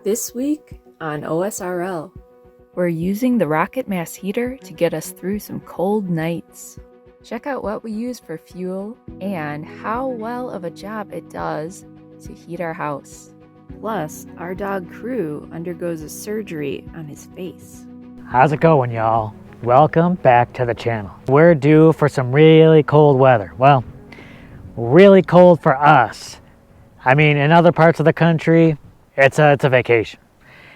This week on OSRL, we're using the rocket mass heater to get us through some cold nights. Check out what we use for fuel and how well of a job it does to heat our house. Plus, our dog Crew undergoes a surgery on his face. How's it going, y'all? Welcome back to the channel. We're due for some really cold weather. Well, really cold for us. I mean, in other parts of the country, it's a vacation.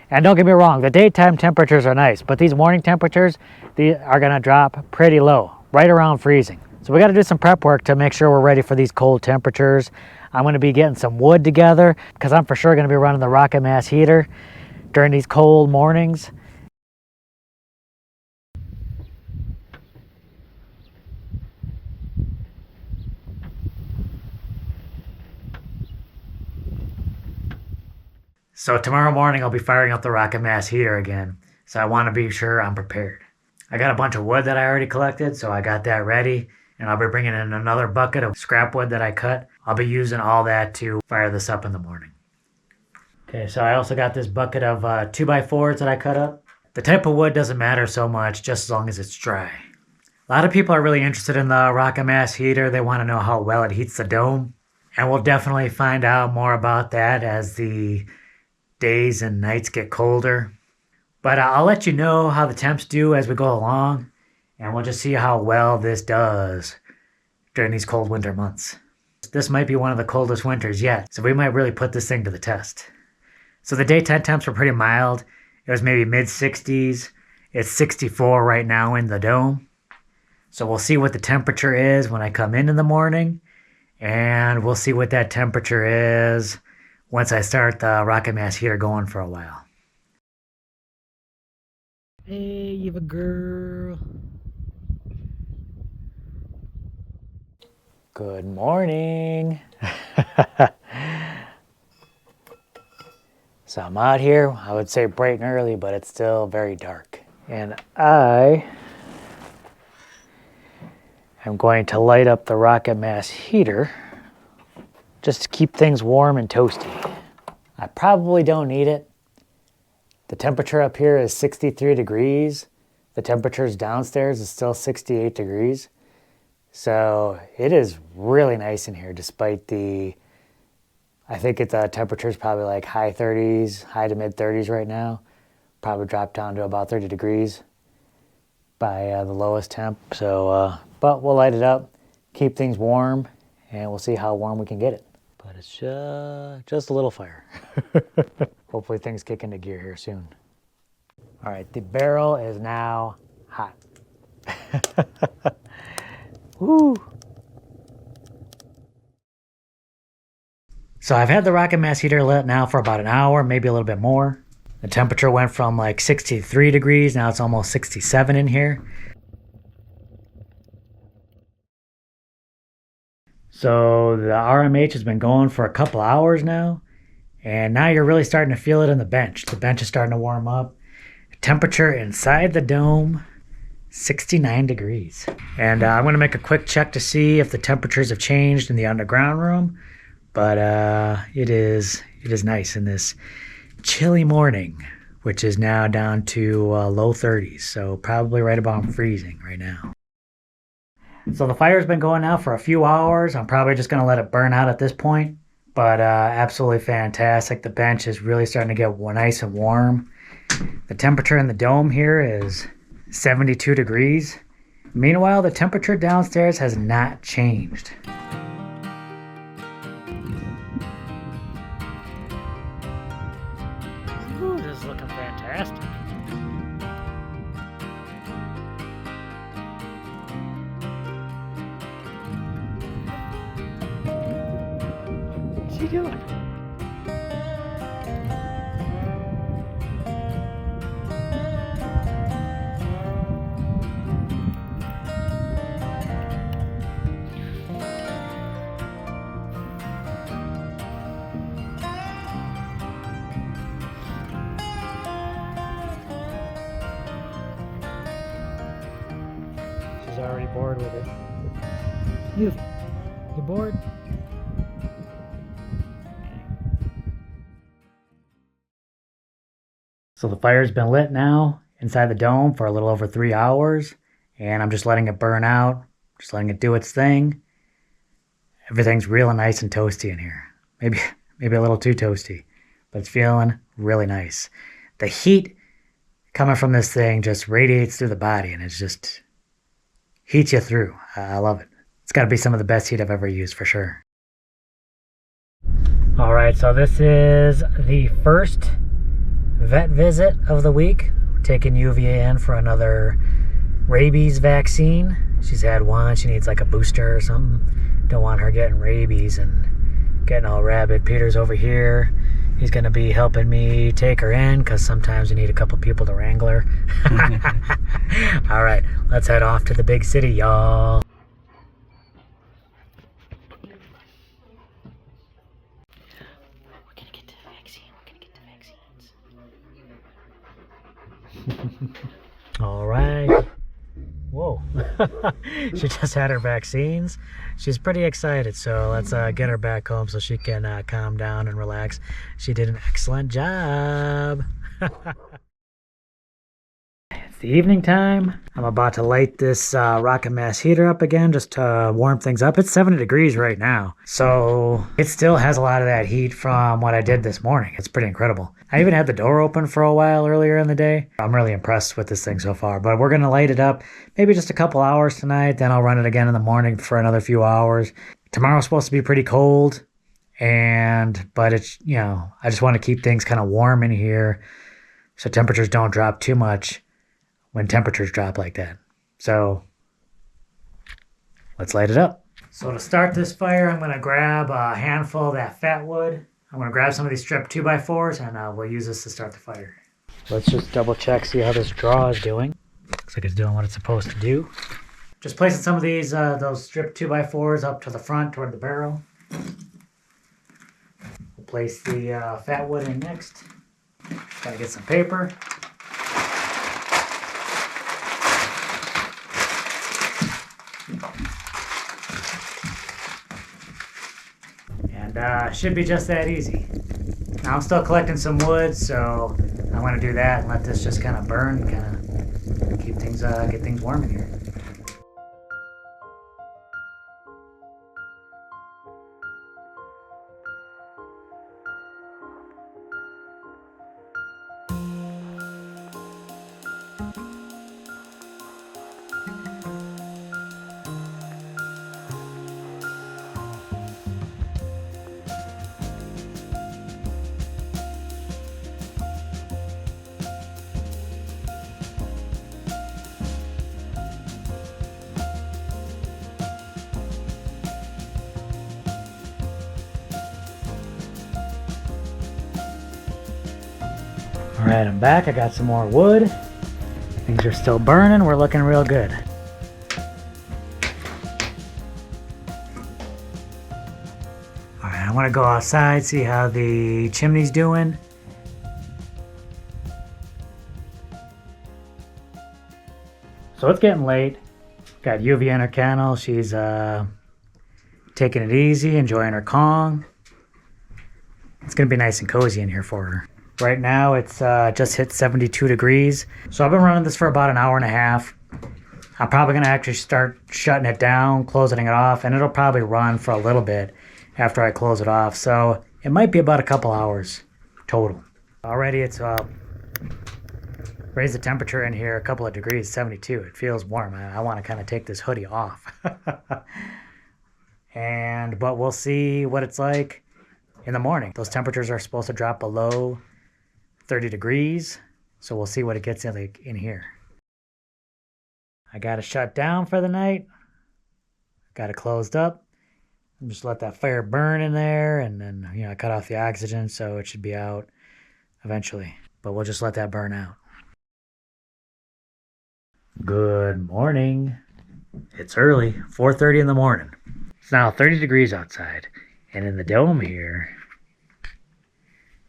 And don't get me wrong, the daytime temperatures are nice, but these morning temperatures, these are gonna drop pretty low, right around freezing. So we gotta do some prep work to make sure we're ready for these cold temperatures. I'm gonna be getting some wood together because I'm for sure gonna be running the rocket mass heater during these cold mornings. So tomorrow morning I'll be firing up the rocket mass heater again. So I want to be sure I'm prepared. I got a bunch of wood that I already collected, so I got that ready. And I'll be bringing in another bucket of scrap wood that I cut. I'll be using all that to fire this up in the morning. Okay, so I also got this bucket of 2x4s that I cut up. The type of wood doesn't matter so much, just as long as it's dry. A lot of people are really interested in the rocket mass heater. They want to know how well it heats the dome. And we'll definitely find out more about that as the days and nights get colder. But I'll let you know how the temps do as we go along, and we'll just see how well this does during these cold winter months. This might be one of the coldest winters yet, so we might really put this thing to the test. So the daytime temps were pretty mild. It was maybe mid 60s. It's 64 right now in the dome. So we'll see what the temperature is when I come in the morning, and we'll see what that temperature is once I start the rocket mass heater going for a while. Hey, you have a girl. Good morning. So I'm out here, I would say bright and early, but it's still very dark. And I am going to light up the rocket mass heater just to keep things warm and toasty. I probably don't need it. The temperature up here is 63 degrees. The temperatures downstairs is still 68 degrees. So it is really nice in here despite I think the temperature is probably like high 30s, high to mid 30s right now. Probably drop down to about 30 degrees by the lowest temp. So, but we'll light it up, keep things warm, and we'll see how warm we can get it. But it's just a little fire. Hopefully things kick into gear here soon. All right, the barrel is now hot. Woo! So I've had the rocket mass heater lit now for about an hour, maybe a little bit more. The temperature went from like 63 degrees, now it's almost 67 in here. So the RMH has been going for a couple hours now, and now you're really starting to feel it in the bench. The bench is starting to warm up. Temperature inside the dome, 69 degrees. And I'm going to make a quick check to see if the temperatures have changed in the underground room, but it is nice in this chilly morning, which is now down to low 30s, so probably right about freezing right now. So the fire's been going now for a few hours. I'm probably just going to let it burn out at this point. But absolutely fantastic. The bench is really starting to get nice and warm. The temperature in the dome here is 72 degrees. Meanwhile, the temperature downstairs has not changed. Ooh, this is looking fantastic. What's he doing? She's already bored with it. You bored? So the fire's been lit now inside the dome for a little over 3 hours, and I'm just letting it burn out, just letting it do its thing. Everything's real nice and toasty in here. Maybe a little too toasty, but it's feeling really nice. The heat coming from this thing just radiates through the body, and it just heats you through. I love it. It's got to be some of the best heat I've ever used for sure. All right, so this is the first vet visit of the week. We're taking UVA in for another rabies vaccine. She's had one. She needs like a booster or something. Don't want her getting rabies and getting all rabid. Peter's over here. He's going to be helping me take her in because sometimes you need a couple people to wrangle her. All right, let's head off to the big city, y'all. All right. Whoa. She just had her vaccines. She's pretty excited, so let's get her back home so she can calm down and relax. She did an excellent job. It's the evening time. I'm about to light this rocket mass heater up again just to warm things up. It's 70 degrees right now, so it still has a lot of that heat from what I did this morning. It's pretty incredible. I even had the door open for a while earlier in the day. I'm really impressed with this thing so far, but we're going to light it up maybe just a couple hours tonight. Then I'll run it again in the morning for another few hours. Tomorrow's supposed to be pretty cold, but it's, I just want to keep things kind of warm in here so temperatures don't drop too much when temperatures drop like that. So let's light it up. So to start this fire, I'm going to grab a handful of that fat wood. I'm going to grab some of these strip 2x4s and we'll use this to start the fire. Let's just double check, see how this draw is doing. Looks like it's doing what it's supposed to do. Just placing some of these, those strip 2x4s up to the front toward the barrel. We'll place the fat wood in next. Gotta get some paper. And should be just that easy. Now I'm still collecting some wood, so I'm going to do that and let this just kind of burn, kind of keep things, get things warm in here. Alright, I'm back. I got some more wood. Things are still burning. We're looking real good. Alright, I want to go outside, see how the chimney's doing. So it's getting late. Got Yuvi in her kennel. She's taking it easy, enjoying her Kong. It's going to be nice and cozy in here for her. Right now it's just hit 72 degrees. So I've been running this for about an hour and a half. I'm probably going to actually start shutting it down, closing it off, and it'll probably run for a little bit after I close it off. So it might be about a couple hours total. Already it's raised the temperature in here a couple of degrees, 72. It feels warm. I want to kind of take this hoodie off. But we'll see what it's like in the morning. Those temperatures are supposed to drop below 30 degrees, so we'll see what it gets in here. I got it shut down for the night. Got it closed up. And just let that fire burn in there, and then I cut off the oxygen, so it should be out eventually. But we'll just let that burn out. Good morning. It's early, 4:30 in the morning. It's now 30 degrees outside, and in the dome here,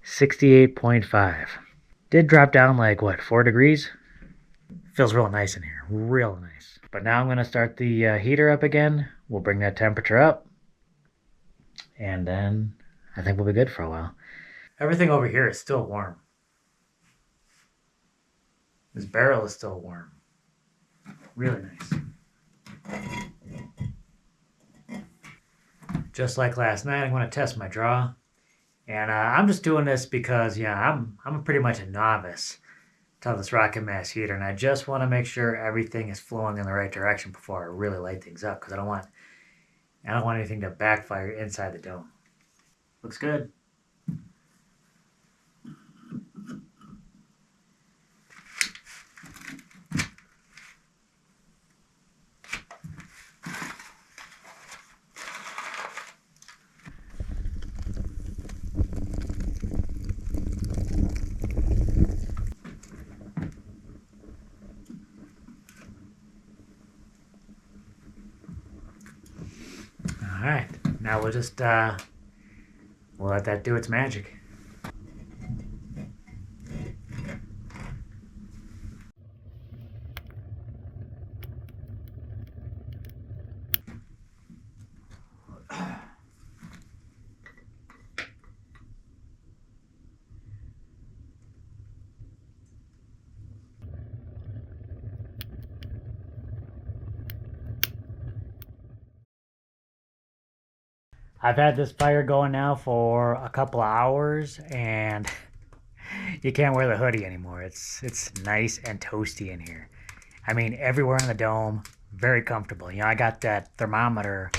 68.5. Did drop down like, 4 degrees? Feels real nice in here, real nice. But now I'm going to start the heater up again. We'll bring that temperature up, and then I think we'll be good for a while. Everything over here is still warm. This barrel is still warm. Really nice. Just like last night, I'm going to test my draw. And I'm just doing this because, I'm pretty much a novice to this rocket mass heater. And I just want to make sure everything is flowing in the right direction before I really light things up. Because I don't want anything to backfire inside the dome. Looks good. All right, now we'll just we'll let that do its magic. I've had this fire going now for a couple of hours, and you can't wear the hoodie anymore. It's nice and toasty in here. I mean, everywhere in the dome, very comfortable. I got that thermometer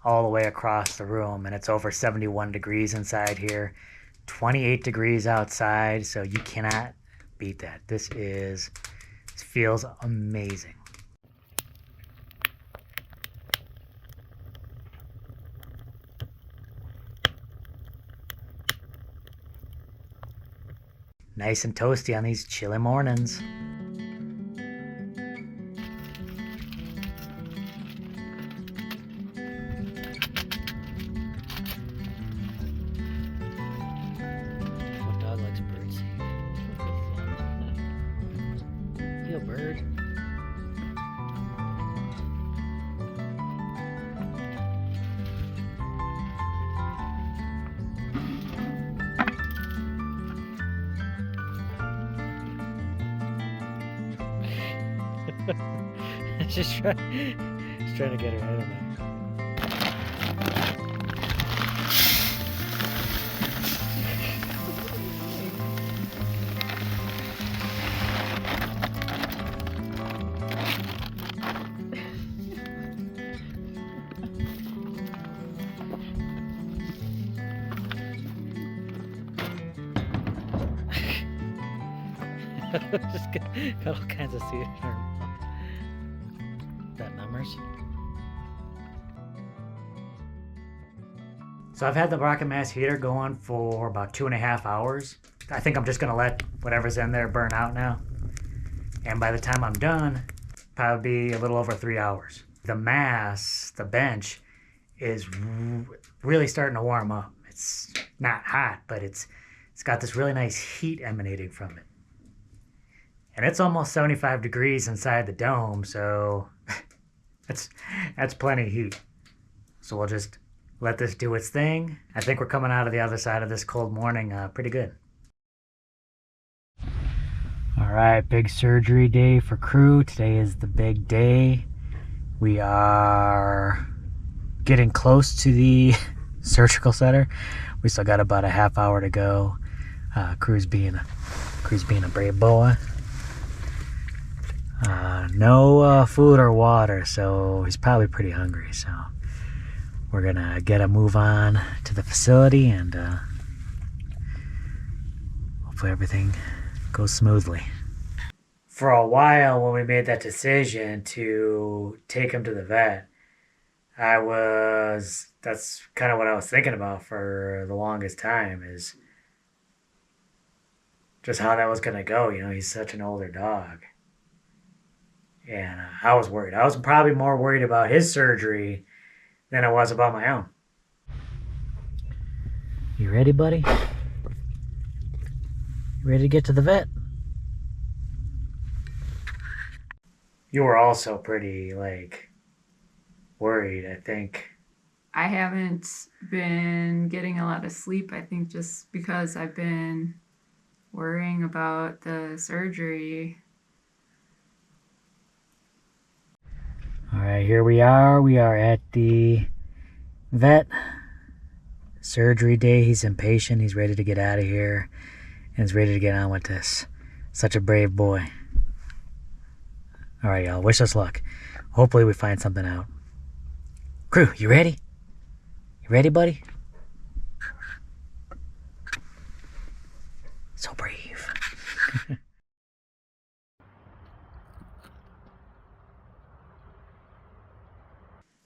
all the way across the room, and it's over 71 degrees inside here, 28 degrees outside, so you cannot beat that. This feels amazing. Nice and toasty on these chilly mornings. What dog likes birdseed? You a bird? Just trying to get her head in there. Just got all kinds of seed in her mouth. That numbers. So I've had the rocket mass heater going for about 2.5 hours. I think I'm just gonna let whatever's in there burn out now. And by the time I'm done, probably be a little over 3 hours. The bench, is really starting to warm up. It's not hot, but it's got this really nice heat emanating from it. And it's almost 75 degrees inside the dome, so that's plenty of heat. So we'll just let this do its thing. I think we're coming out of the other side of this cold morning pretty good. All right, big surgery day for crew. Today is the big day. We are getting close to the surgical center. We still got about a half hour to go. Crew's being a brave boy. No food or water, so he's probably pretty hungry. So we're gonna get a move on to the facility, and hopefully everything goes smoothly. For a while, when we made that decision to take him to the vet, that's kind of what I was thinking about for the longest time, is just how that was gonna go. He's such an older dog. And I was worried. I was probably more worried about his surgery than I was about my own. You ready, buddy? You ready to get to the vet? You were also pretty, worried, I think. I haven't been getting a lot of sleep, I think, just because I've been worrying about the surgery. All right, here we are. We are at the vet. Surgery day. He's impatient. He's ready to get out of here. And he's ready to get on with this. Such a brave boy. All right, y'all. Wish us luck. Hopefully we find something out. Crew, you ready? You ready, buddy? So brave.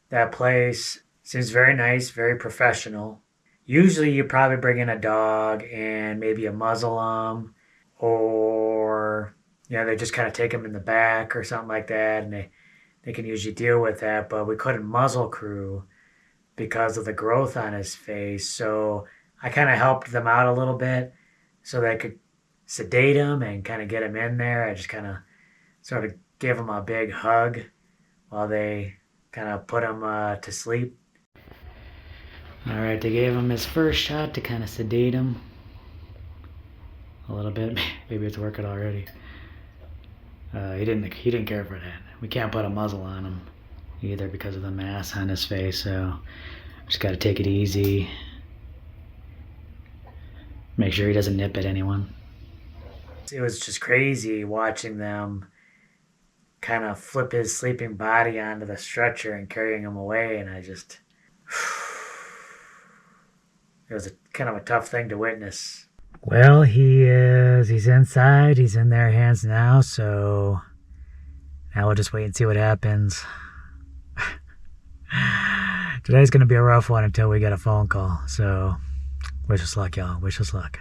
That place seems very nice, very professional. Usually you probably bring in a dog and maybe a muzzle 'em, or they just kind of take them in the back or something like that, and they can usually deal with that. But we couldn't muzzle Crew because of the growth on his face, so I kind of helped them out a little bit so they could sedate him and kind of get him in there. I just kind of sort of gave him a big hug while they kind of put him to sleep. All right, they gave him his first shot to kind of sedate him a little bit. Maybe it's working already. He didn't care for that. We can't put a muzzle on him either because of the mass on his face, so just got to take it easy. Make sure he doesn't nip at anyone. It was just crazy watching them kind of flip his sleeping body onto the stretcher and carrying him away, and it was kind of a tough thing to witness. Well, he's inside, he's in their hands now, so now we'll just wait and see what happens. Today's gonna be a rough one until we get a phone call, so wish us luck, y'all. Wish us luck.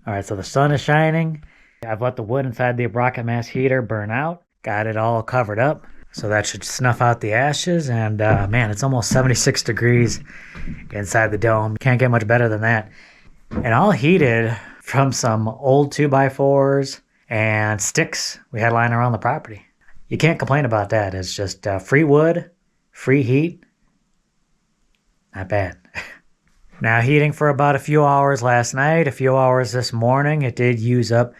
All right, so the sun is shining. I've let the wood inside the rocket mass heater burn out. Got it all covered up, so that should snuff out the ashes. And man, it's almost 76 degrees inside the dome. Can't get much better than that. And all heated from some old 2x4s and sticks we had lying around the property. You can't complain about that. It's just free wood, free heat. Not bad. Now heating for about a few hours last night, a few hours this morning. It did use up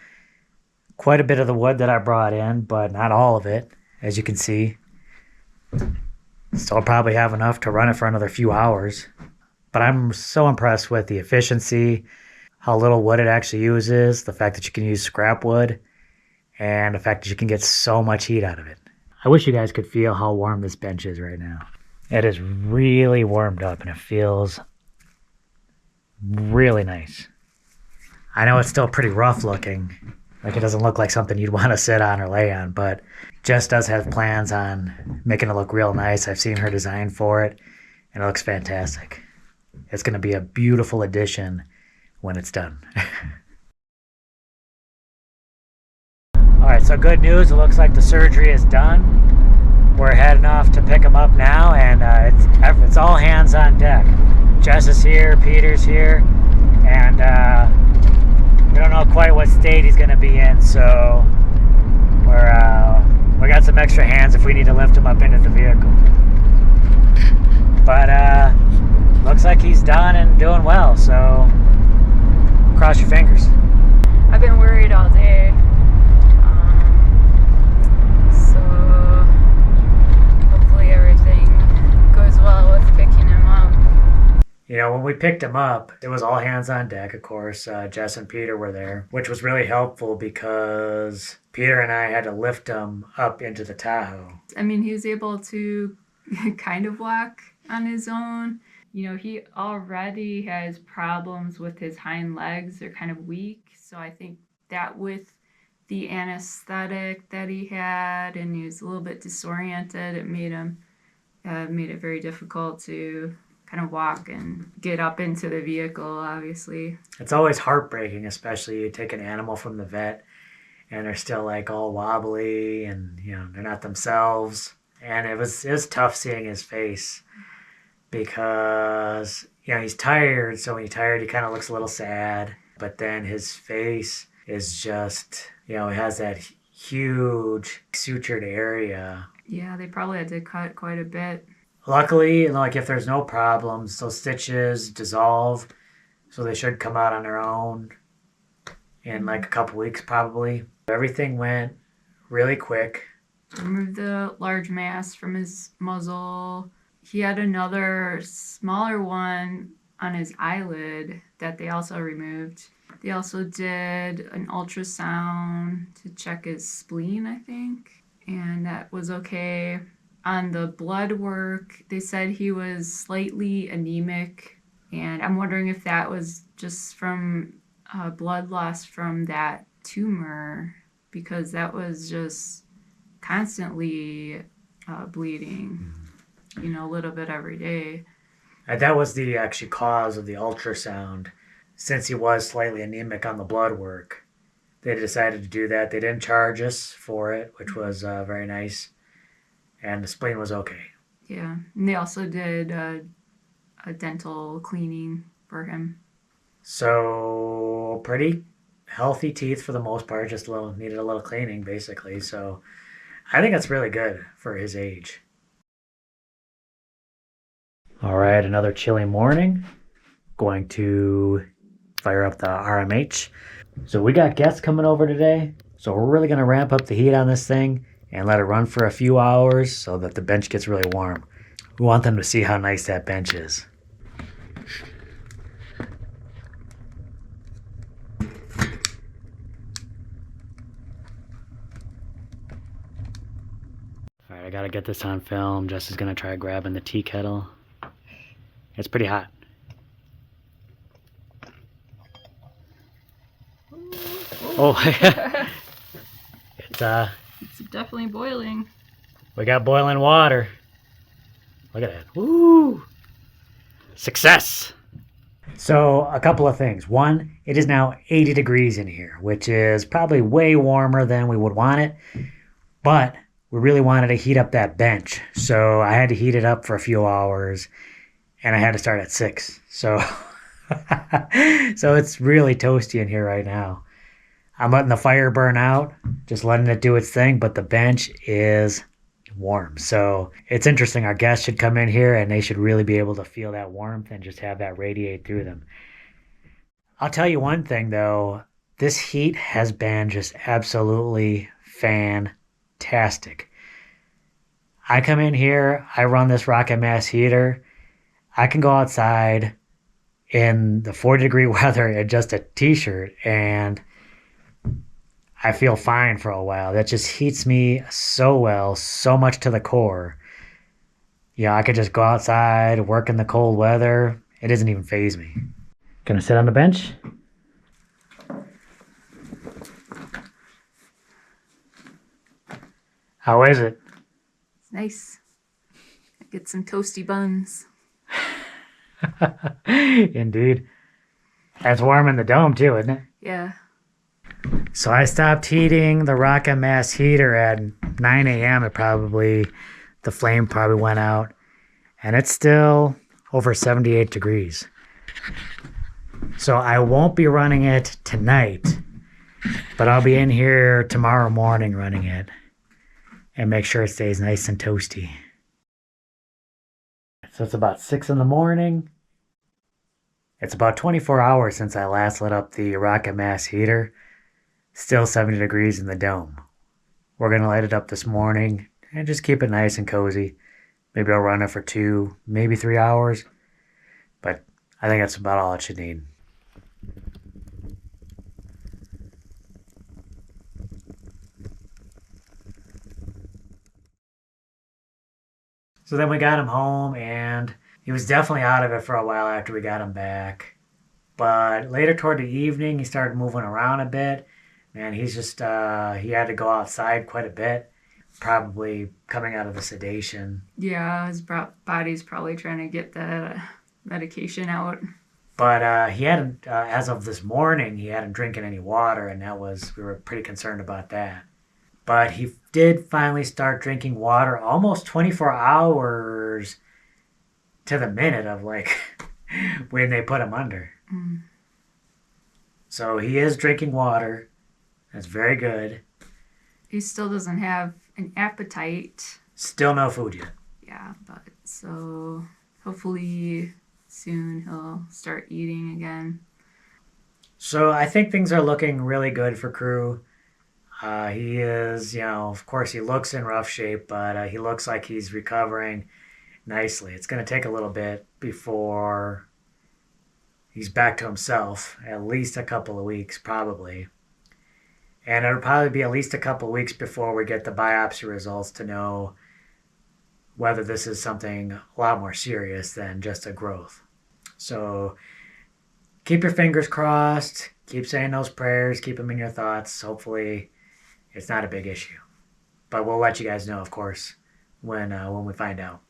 quite a bit of the wood that I brought in, but not all of it, as you can see. Still probably have enough to run it for another few hours. But I'm so impressed with the efficiency, how little wood it actually uses, the fact that you can use scrap wood, and the fact that you can get so much heat out of it. I wish you guys could feel how warm this bench is right now. It is really warmed up and it feels really nice. I know it's still pretty rough looking. Like, it doesn't look like something you'd want to sit on or lay on, but Jess does have plans on making it look real nice. I've seen her design for it, and it looks fantastic. It's going to be a beautiful addition when it's done. All right, so good news. It looks like the surgery is done. We're heading off to pick him up now, and it's all hands on deck. Jess is here, Peter's here, and we don't know quite what state he's going to be in, so we got some extra hands if we need to lift him up into the vehicle. But looks like he's done and doing well, so cross your fingers. I've been worried all day. So hopefully everything goes well with picking him up. When we picked him up, it was all hands on deck, of course. Jess and Peter were there, which was really helpful because Peter and I had to lift him up into the Tahoe. I mean, he was able to kind of walk on his own. He already has problems with his hind legs. They're kind of weak. So I think that with the anesthetic that he had, and he was a little bit disoriented, it made it very difficult to kind of walk and get up into the vehicle, obviously. It's always heartbreaking, especially you take an animal from the vet and they're still like all wobbly and they're not themselves. And it was tough seeing his face because he's tired, so when he's tired he kind of looks a little sad, but then his face is just it has that huge sutured area. Yeah, they probably had to cut quite a bit. Luckily, if there's no problems, those stitches dissolve, so they should come out on their own in a couple weeks probably. Everything went really quick. Removed the large mass from his muzzle. He had another smaller one on his eyelid that they also removed. They also did an ultrasound to check his spleen, I think, and that was okay. On the blood work, they said he was slightly anemic, and I'm wondering if that was just from blood loss from that tumor, because that was just constantly bleeding, a little bit every day. And that was the actual cause of the ultrasound. Since he was slightly anemic on the blood work, they decided to do that. They didn't charge us for it, which was very nice. And the spleen was okay. Yeah, and they also did a dental cleaning for him. So pretty healthy teeth for the most part. Just needed a little cleaning basically. So I think that's really good for his age. All right, another chilly morning. Going to fire up the RMH. So we got guests coming over today. So we're really going to ramp up the heat on this thing and let it run for a few hours so that the bench gets really warm. We want them to see how nice that bench is. All right, I got to get this on film. Jess is going to try grabbing the tea kettle. It's pretty hot. Oh, It's definitely boiling. We got boiling water. Look at that. Woo! Success! So, a couple of things. One, it is now 80 degrees in here, which is probably way warmer than we would want it. But we really wanted to heat up that bench. So, I had to heat it up for a few hours, and I had to start at 6. So, so it's really toasty in here right now. I'm letting the fire burn out, just letting it do its thing, but the bench is warm. So it's interesting. Our guests should come in here and they should really be able to feel that warmth and just have that radiate through them. I'll tell you one thing though, this heat has been just absolutely fantastic. I come in here, I run this rocket mass heater. I can go outside in the 40-degree weather in just a t-shirt and I feel fine for a while. That just heats me so well, so much to the core. Yeah, I could just go outside, work in the cold weather. It doesn't even faze me. Gonna sit on the bench? How is it? It's nice. Get some toasty buns. Indeed. It's warm in the dome too, isn't it? Yeah. So I stopped heating the rocket mass heater at 9 a.m. The flame probably went out. And it's still over 78 degrees. So I won't be running it tonight. But I'll be in here tomorrow morning running it. And make sure it stays nice and toasty. So it's about 6 in the morning. It's about 24 hours since I last lit up the rocket mass heater. Still 70 degrees in the dome. We're going to light it up this morning and just keep it nice and cozy. Maybe I'll run it for 2, maybe 3 hours. But I think that's about all it should need. So then we got him home and he was definitely out of it for a while after we got him back. But later toward the evening, he started moving around a bit. And he's just, he had to go outside quite a bit, probably coming out of the sedation. Yeah, his body's probably trying to get that medication out. But he hadn't, as of this morning, he hadn't drinking any water, and we were pretty concerned about that. But he did finally start drinking water almost 24 hours to the minute of when they put him under. Mm. So he is drinking water. That's very good. He still doesn't have an appetite. Still no food yet. Yeah, but so hopefully soon he'll start eating again. So I think things are looking really good for Crew. He is, of course, he looks in rough shape, but he looks like he's recovering nicely. It's going to take a little bit before he's back to himself, at least a couple of weeks, probably. And it'll probably be at least a couple of weeks before we get the biopsy results to know whether this is something a lot more serious than just a growth. So keep your fingers crossed. Keep saying those prayers. Keep them in your thoughts. Hopefully it's not a big issue. But we'll let you guys know, of course, when we find out.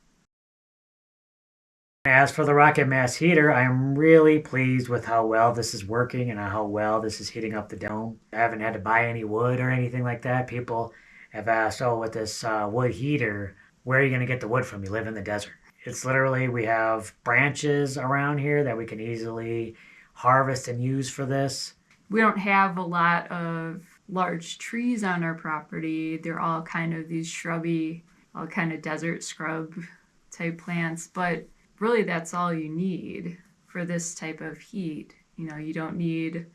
As for the rocket mass heater, I am really pleased with how well this is working and how well this is heating up the dome. I haven't had to buy any wood or anything like that. People have asked, oh, with this wood heater, where are you going to get the wood from? You live in the desert. It's literally, we have branches around here that we can easily harvest and use for this. We don't have a lot of large trees on our property. They're all kind of these shrubby, all kind of desert scrub type plants, but really that's all you need for this type of heat. You don't need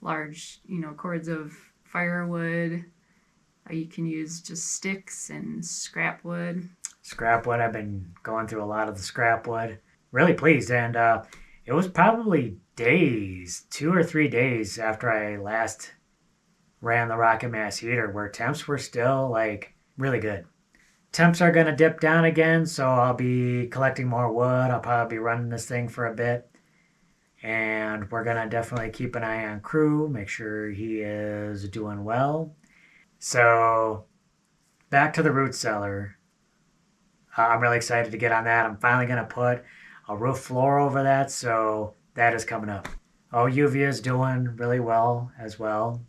large, cords of firewood. You can use just sticks and scrap wood. Scrap wood, I've been going through a lot of the scrap wood. Really pleased, and it was probably days, 2 or 3 days after I last ran the rocket mass heater where temps were still like really good. Temps are going to dip down again, so I'll be collecting more wood. I'll probably be running this thing for a bit. And we're going to definitely keep an eye on Crew, make sure he is doing well. So back to the root cellar. I'm really excited to get on that. I'm finally going to put a roof floor over that, so that is coming up. Oh, Yuvia is doing really well as well.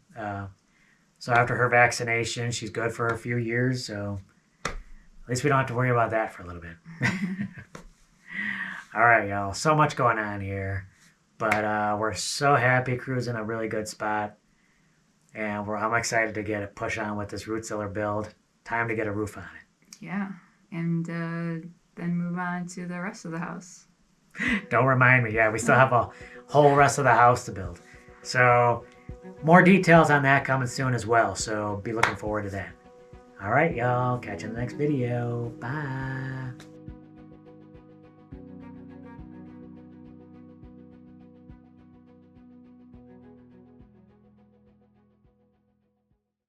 So after her vaccination, she's good for a few years, so at least we don't have to worry about that for a little bit. All right, y'all. So much going on here. But we're so happy. Crew's in a really good spot. And I'm excited to get a push on with this root cellar build. Time to get a roof on it. Yeah. And then move on to the rest of the house. Don't remind me. Yeah, we still have a whole rest of the house to build. So more details on that coming soon as well. So be looking forward to that. All right, y'all. Catch you in the next video. Bye.